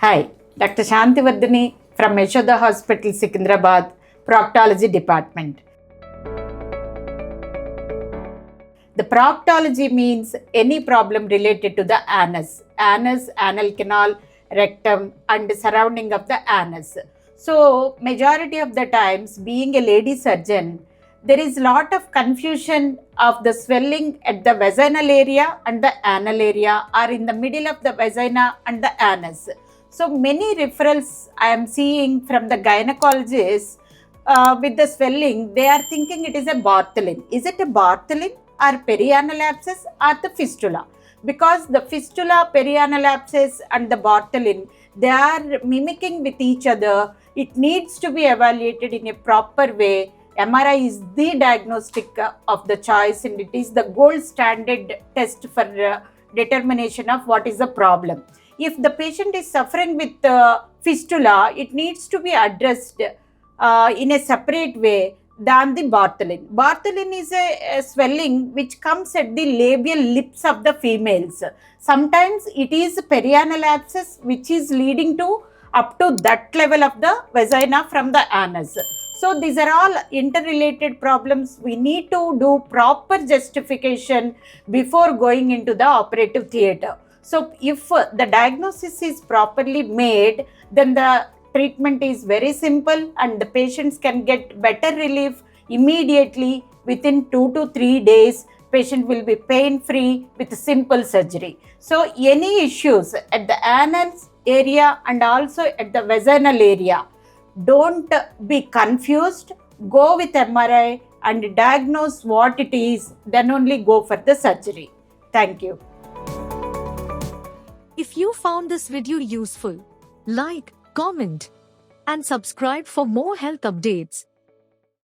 Hi, Dr. Shantivardhani from Yashoda Hospital, Secunderabad, Proctology Department. The proctology means any problem related to the anus, anal canal, rectum, and surrounding of the anus. So, majority of the times, being a lady surgeon, there is lot of confusion of the swelling at the vaginal area and the anal area, or in the middle of the vagina and the anus. So, many referrals I am seeing from the gynecologists with the swelling, they are thinking it is a Bartholin. Is it a Bartholin or perianal abscess or the fistula? Because the fistula, perianal abscess and the Bartholin, they are mimicking with each other. It needs to be evaluated in a proper way. MRI is the diagnostic of the choice, and it is the gold standard test for determination of what is the problem. If the patient is suffering with fistula, it needs to be addressed in a separate way than the Bartholin. Bartholin is a swelling which comes at the labial lips of the females. Sometimes it is perianal abscess which is leading to up to that level of the vagina from the anus. So these are all interrelated problems. We need to do proper justification before going into the operative theatre. So if the diagnosis is properly made, then the treatment is very simple and the patients can get better relief immediately within 2 to 3 days. Patient will be pain free with simple surgery. So any issues at the anal area and also at the vaginal area, don't be confused. Go with MRI and diagnose what it is, then only go for the surgery. Thank you. If you found this video useful, like, comment, and subscribe for more health updates.